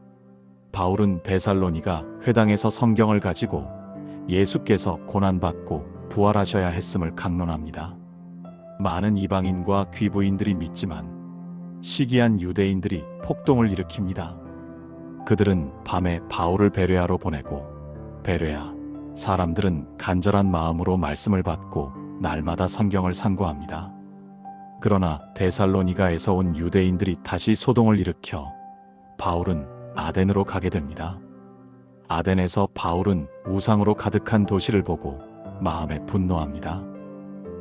바울은 데살로니가 회당에서 성경을 가지고 예수께서 고난받고 부활하셔야 했음을 강론합니다. 많은 이방인과 귀부인들이 믿지만 시기한 유대인들이 폭동을 일으킵니다. 그들은 밤에 바울을 베레아로 보내고 베레아 사람들은 간절한 마음으로 말씀을 받고 날마다 성경을 상고합니다. 그러나 데살로니가에서 온 유대인들이 다시 소동을 일으켜 바울은 아덴으로 가게 됩니다. 아덴에서 바울은 우상으로 가득한 도시를 보고 마음에 분노합니다.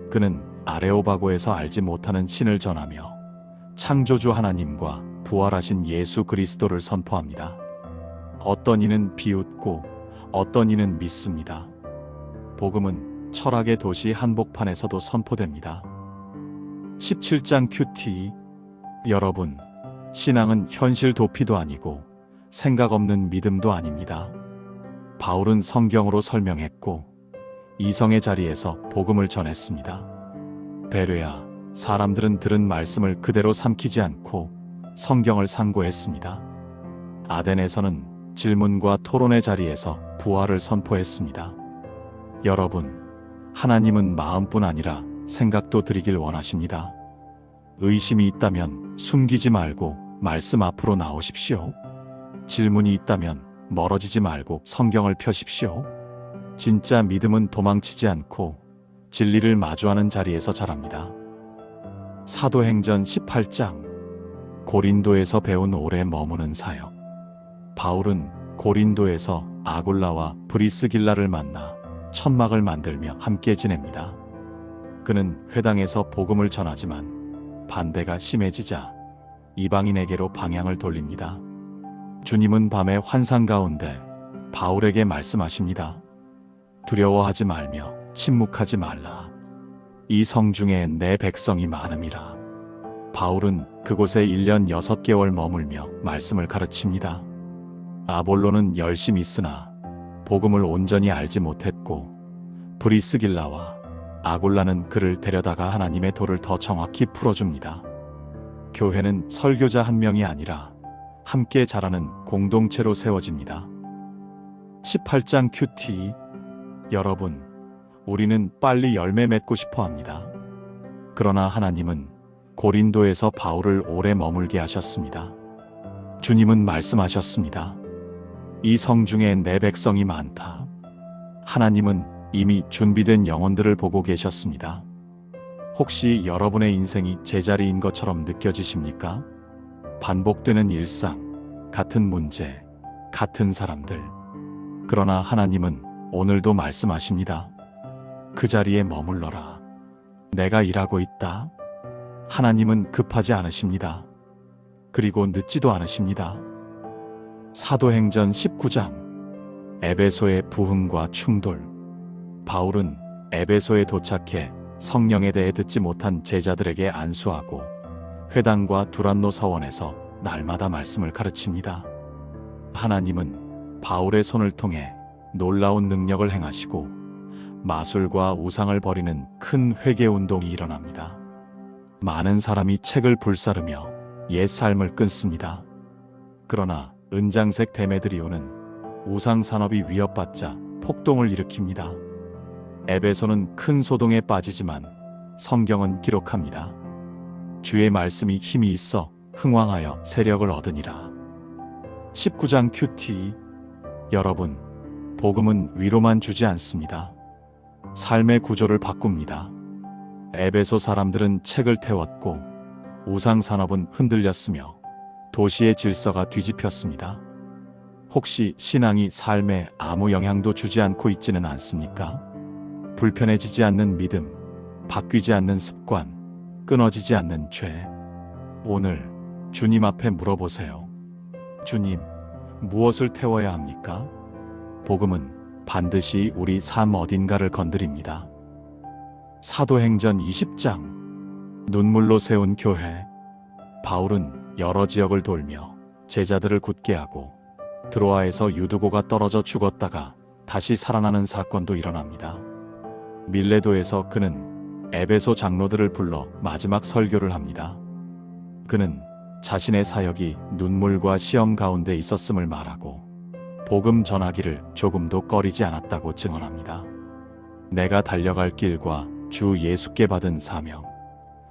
그는 아레오바고에서 알지 못하는 신을 전하며 창조주 하나님과 부활하신 예수 그리스도를 선포합니다. 어떤 이는 비웃고 어떤 이는 믿습니다. 복음은 철학의 도시 한복판에서도 선포됩니다. 17장 큐티. 여러분, 신앙은 현실 도피도 아니고 생각 없는 믿음도 아닙니다. 바울은 성경으로 설명했고 이성의 자리에서 복음을 전했습니다. 베레아 사람들은 들은 말씀을 그대로 삼키지 않고 성경을 상고했습니다. 아덴에서는 질문과 토론의 자리에서 부활을 선포했습니다. 여러분, 하나님은 마음뿐 아니라 생각도 드리길 원하십니다. 의심이 있다면 숨기지 말고 말씀 앞으로 나오십시오. 질문이 있다면 멀어지지 말고 성경을 펴십시오. 진짜 믿음은 도망치지 않고 진리를 마주하는 자리에서 자랍니다. 사도행전 18장. 고린도에서 배운 오래 머무는 사역. 바울은 고린도에서 아굴라와 브리스길라를 만나 천막을 만들며 함께 지냅니다. 그는 회당에서 복음을 전하지만 반대가 심해지자 이방인에게로 방향을 돌립니다. 주님은 밤의 환상 가운데 바울에게 말씀하십니다. 두려워하지 말며 침묵하지 말라. 이 성중에 내 백성이 많음이라. 바울은 그곳에 1년 6개월 머물며 말씀을 가르칩니다. 아볼로는 열심히 쓰나 복음을 온전히 알지 못했고 브리스길라와 아굴라는 그를 데려다가 하나님의 도를 더 정확히 풀어줍니다. 교회는 설교자 한 명이 아니라 함께 자라는 공동체로 세워집니다. 18장 큐티. 여러분, 우리는 빨리 열매 맺고 싶어 합니다. 그러나 하나님은 고린도에서 바울을 오래 머물게 하셨습니다. 주님은 말씀하셨습니다. 이 성중에 내 백성이 많다. 하나님은 이미 준비된 영혼들을 보고 계셨습니다. 혹시 여러분의 인생이 제자리인 것처럼 느껴지십니까? 반복되는 일상, 같은 문제, 같은 사람들. 그러나 하나님은 오늘도 말씀하십니다. 그 자리에 머물러라. 내가 일하고 있다. 하나님은 급하지 않으십니다. 그리고 늦지도 않으십니다. 사도행전 19장. 에베소의 부흥과 충돌. 바울은 에베소에 도착해 성령에 대해 듣지 못한 제자들에게 안수하고 회당과 두란노 서원에서 날마다 말씀을 가르칩니다. 하나님은 바울의 손을 통해 놀라운 능력을 행하시고 마술과 우상을 버리는 큰 회개 운동이 일어납니다. 많은 사람이 책을 불사르며 옛 삶을 끊습니다. 그러나 은장색 데메드리오는 우상 산업이 위협받자 폭동을 일으킵니다. 에베소는 큰 소동에 빠지지만 성경은 기록합니다. 주의 말씀이 힘이 있어 흥왕하여 세력을 얻으니라. 19장 큐티. 여러분, 복음은 위로만 주지 않습니다. 삶의 구조를 바꿉니다. 에베소 사람들은 책을 태웠고 우상 산업은 흔들렸으며 도시의 질서가 뒤집혔습니다. 혹시 신앙이 삶에 아무 영향도 주지 않고 있지는 않습니까? 불편해지지 않는 믿음, 바뀌지 않는 습관, 끊어지지 않는 죄. 오늘 주님 앞에 물어보세요. 주님, 무엇을 태워야 합니까? 복음은 반드시 우리 삶 어딘가를 건드립니다. 사도행전 20장. 눈물로 세운 교회. 바울은 여러 지역을 돌며 제자들을 굳게 하고 드로아에서 유두고가 떨어져 죽었다가 다시 살아나는 사건도 일어납니다. 밀레도에서 그는 에베소 장로들을 불러 마지막 설교를 합니다. 그는 자신의 사역이 눈물과 시험 가운데 있었음을 말하고 복음 전하기를 조금도 꺼리지 않았다고 증언합니다. 내가 달려갈 길과 주 예수께 받은 사명,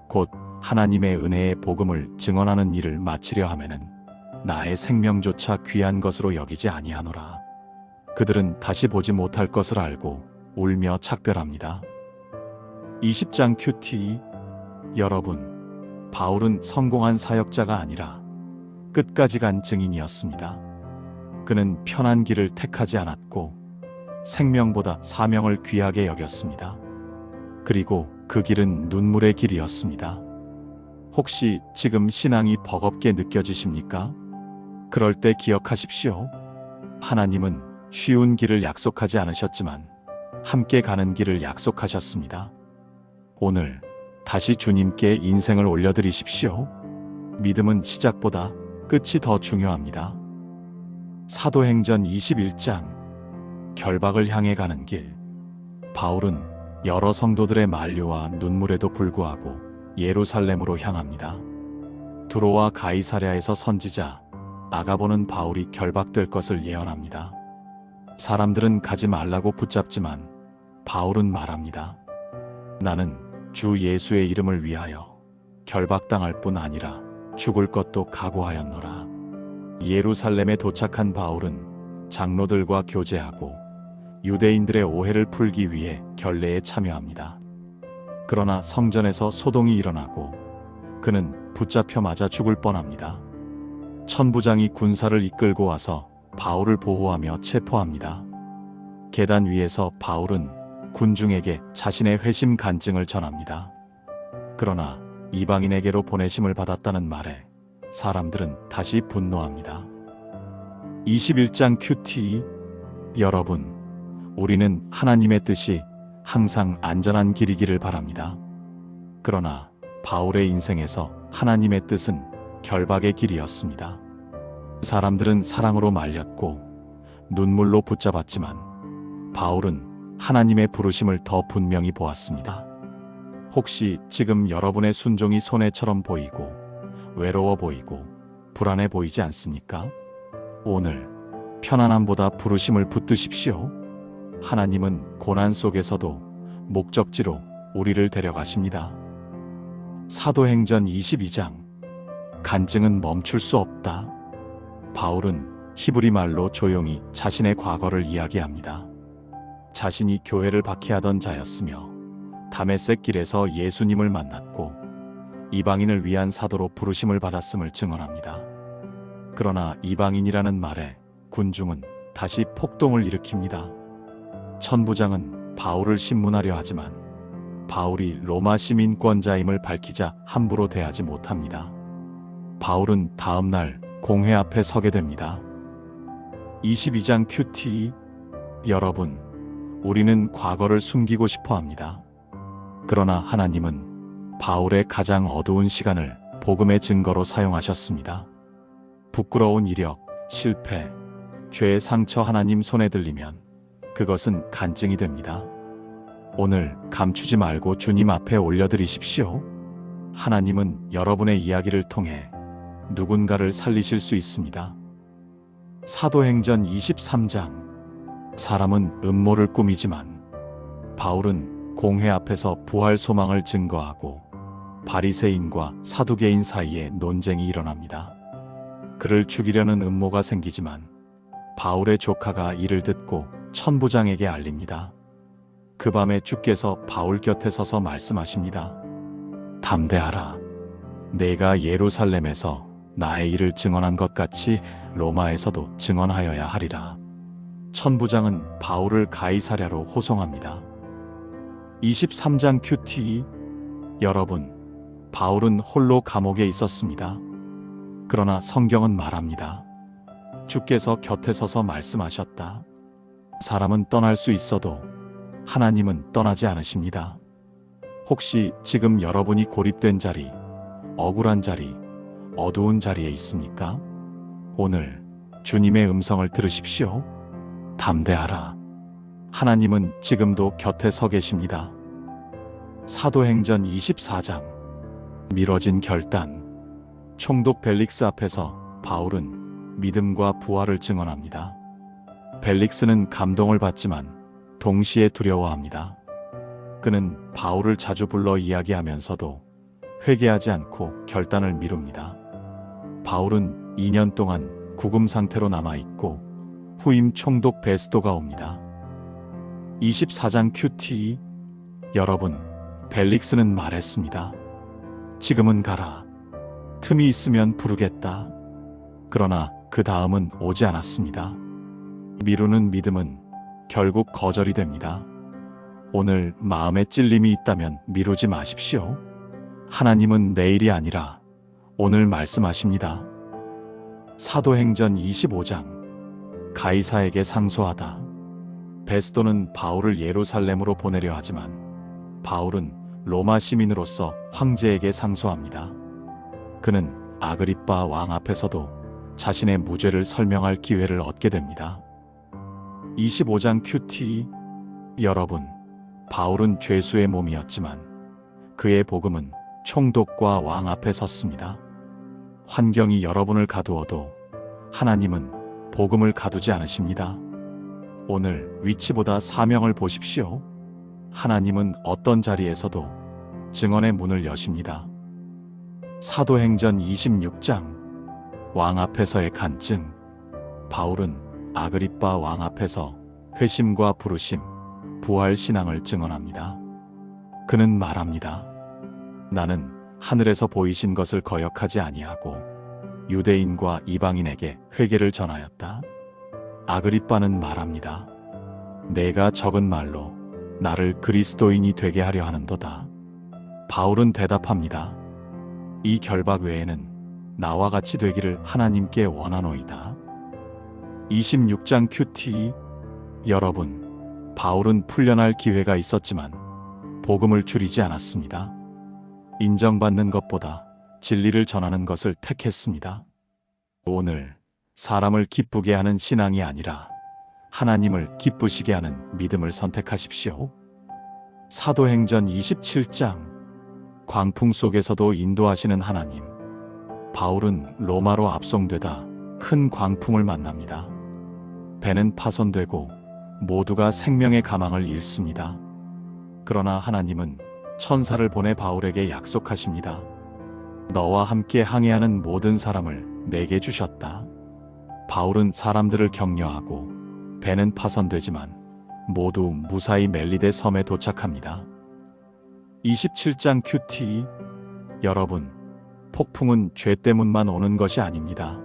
곧 하나님의 은혜의 복음을 증언하는 일을 마치려 하면은 나의 생명조차 귀한 것으로 여기지 아니하노라. 그들은 다시 보지 못할 것을 알고 울며 작별합니다. 20장 큐티. 여러분, 바울은 성공한 사역자가 아니라 끝까지 간 증인이었습니다. 그는 편한 길을 택하지 않았고 생명보다 사명을 귀하게 여겼습니다. 그리고 그 길은 눈물의 길이었습니다. 혹시 지금 신앙이 버겁게 느껴지십니까? 그럴 때 기억하십시오. 하나님은 쉬운 길을 약속하지 않으셨지만 함께 가는 길을 약속하셨습니다. 오늘 다시 주님께 인생을 올려드리십시오. 믿음은 시작보다 끝이 더 중요합니다. 사도행전 21장. 결박을 향해 가는 길. 바울은 여러 성도들의 만류와 눈물에도 불구하고 예루살렘으로 향합니다. 두로와 가이사랴에서 선지자 아가보는 바울이 결박될 것을 예언합니다. 사람들은 가지 말라고 붙잡지만 바울은 말합니다. 나는 주 예수의 이름을 위하여 결박당할 뿐 아니라 죽을 것도 각오하였노라. 예루살렘에 도착한 바울은 장로들과 교제하고 유대인들의 오해를 풀기 위해 결례에 참여합니다. 그러나 성전에서 소동이 일어나고 그는 붙잡혀 맞아 죽을 뻔합니다. 천부장이 군사를 이끌고 와서 바울을 보호하며 체포합니다. 계단 위에서 바울은 군중에게 자신의 회심 간증을 전합니다. 그러나 이방인에게로 보내심을 받았다는 말에 사람들은 다시 분노합니다. 21장 큐티. 여러분, 우리는 하나님의 뜻이 항상 안전한 길이기를 바랍니다. 그러나 바울의 인생에서 하나님의 뜻은 결박의 길이었습니다. 사람들은 사랑으로 말렸고 눈물로 붙잡았지만 바울은 하나님의 부르심을 더 분명히 보았습니다. 혹시 지금 여러분의 순종이 손해처럼 보이고 외로워 보이고 불안해 보이지 않습니까? 오늘 편안함보다 부르심을 붙드십시오. 하나님은 고난 속에서도 목적지로 우리를 데려가십니다. 사도행전 22장. 간증은 멈출 수 없다. 바울은 히브리 말로 조용히 자신의 과거를 이야기합니다. 자신이 교회를 박해하던 자였으며 다메섹 길에서 예수님을 만났고 이방인을 위한 사도로 부르심을 받았음을 증언합니다. 그러나 이방인이라는 말에 군중은 다시 폭동을 일으킵니다. 천부장은 바울을 신문하려 하지만 바울이 로마 시민권자임을 밝히자 함부로 대하지 못합니다. 바울은 다음 날 공회 앞에 서게 됩니다. 22장 큐티. 여러분, 우리는 과거를 숨기고 싶어 합니다. 그러나 하나님은 바울의 가장 어두운 시간을 복음의 증거로 사용하셨습니다. 부끄러운 이력, 실패, 죄의 상처 하나님 손에 들리면 그것은 간증이 됩니다. 오늘 감추지 말고 주님 앞에 올려드리십시오. 하나님은 여러분의 이야기를 통해 누군가를 살리실 수 있습니다. 사도행전 23장. 사람은 음모를 꾸미지만 바울은 공회 앞에서 부활 소망을 증거하고 바리새인과 사두개인 사이에 논쟁이 일어납니다. 그를 죽이려는 음모가 생기지만 바울의 조카가 이를 듣고 천부장에게 알립니다. 그 밤에 주께서 바울 곁에 서서 말씀하십니다. 담대하라. 내가 예루살렘에서 나의 일을 증언한 것 같이 로마에서도 증언하여야 하리라. 천부장은 바울을 가이사랴로 호송합니다. 23장 큐티. 여러분, 바울은 홀로 감옥에 있었습니다. 그러나 성경은 말합니다. 주께서 곁에 서서 말씀하셨다. 사람은 떠날 수 있어도 하나님은 떠나지 않으십니다. 혹시 지금 여러분이 고립된 자리, 억울한 자리, 어두운 자리에 있습니까? 오늘 주님의 음성을 들으십시오. 담대하라. 하나님은 지금도 곁에 서 계십니다. 사도행전 24장. 미뤄진 결단. 총독 벨릭스 앞에서 바울은 믿음과 부활을 증언합니다. 벨릭스는 감동을 받지만 동시에 두려워합니다. 그는 바울을 자주 불러 이야기하면서도 회개하지 않고 결단을 미룹니다. 바울은 2년 동안 구금 상태로 남아있고 후임 총독 베스도가 옵니다. 24장 큐티. 여러분, 벨릭스는 말했습니다. 지금은 가라. 틈이 있으면 부르겠다. 그러나 그 다음은 오지 않았습니다. 미루는 믿음은 결국 거절이 됩니다. 오늘 마음에 찔림이 있다면 미루지 마십시오. 하나님은 내일이 아니라 오늘 말씀하십니다. 사도행전 25장. 가이사에게 상소하다. 베스도는 바울을 예루살렘으로 보내려 하지만 바울은 로마 시민으로서 황제에게 상소합니다. 그는 아그리빠 왕 앞에서도 자신의 무죄를 설명할 기회를 얻게 됩니다. 25장 큐티. 여러분, 바울은 죄수의 몸이었지만 그의 복음은 총독과 왕 앞에 섰습니다. 환경이 여러분을 가두어도 하나님은 복음을 가두지 않으십니다. 오늘 위치보다 사명을 보십시오. 하나님은 어떤 자리에서도 증언의 문을 여십니다. 사도행전 26장. 왕 앞에서의 간증. 바울은 아그리빠 왕 앞에서 회심과 부르심, 부활 신앙을 증언합니다. 그는 말합니다. 나는 하늘에서 보이신 것을 거역하지 아니하고 유대인과 이방인에게 회개를 전하였다. 아그리빠는 말합니다. 내가 적은 말로 나를 그리스도인이 되게 하려 하는도다. 바울은 대답합니다. 이 결박 외에는 나와 같이 되기를 하나님께 원하노이다. 26장 큐티. 여러분, 바울은 풀려날 기회가 있었지만 복음을 줄이지 않았습니다. 인정받는 것보다 진리를 전하는 것을 택했습니다. 오늘 사람을 기쁘게 하는 신앙이 아니라 하나님을 기쁘시게 하는 믿음을 선택하십시오. 사도행전 27장. 광풍 속에서도 인도하시는 하나님. 바울은 로마로 압송되다 큰 광풍을 만납니다. 배는 파손되고 모두가 생명의 가망을 잃습니다. 그러나 하나님은 천사를 보내 바울에게 약속하십니다. 너와 함께 항해하는 모든 사람을 내게 주셨다. 바울은 사람들을 격려하고 배는 파손되지만 모두 무사히 멜리데 섬에 도착합니다. 27장 큐티. 여러분, 폭풍은 죄 때문만 오는 것이 아닙니다.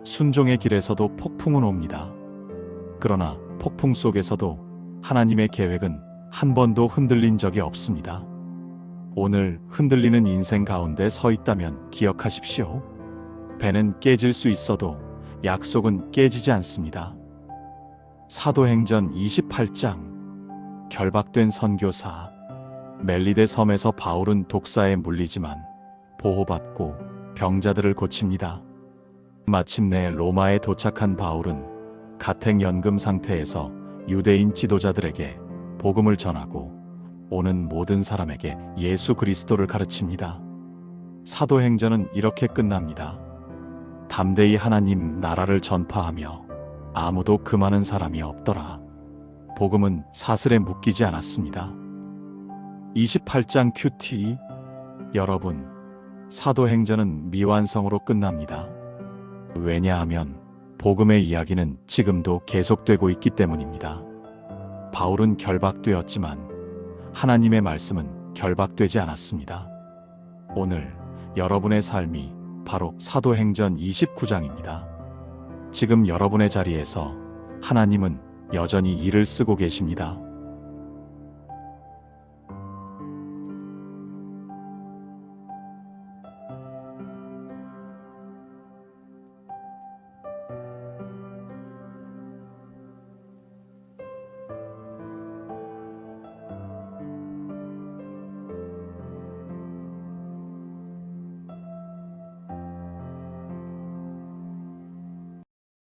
순종의 길에서도 폭풍은 옵니다. 그러나 폭풍 속에서도 하나님의 계획은 한 번도 흔들린 적이 없습니다. 오늘 흔들리는 인생 가운데 서 있다면 기억하십시오. 배는 깨질 수 있어도 약속은 깨지지 않습니다. 사도행전 28장. 결박된 선교사. 멜리데 섬에서 바울은 독사에 물리지만 보호받고 병자들을 고칩니다. 마침내 로마에 도착한 바울은 가택연금 상태에서 유대인 지도자들에게 복음을 전하고 오는 모든 사람에게 예수 그리스도를 가르칩니다. 사도행전은 이렇게 끝납니다. 담대히 하나님 나라를 전파하며 아무도 금하는 사람이 없더라. 복음은 사슬에 묶이지 않았습니다. 28장 큐티. 여러분, 사도행전은 미완성으로 끝납니다. 왜냐하면 복음의 이야기는 지금도 계속되고 있기 때문입니다. 바울은 결박되었지만 하나님의 말씀은 결박되지 않았습니다. 오늘 여러분의 삶이 바로 사도행전 29장입니다. 지금 여러분의 자리에서 하나님은 여전히 일을 쓰고 계십니다.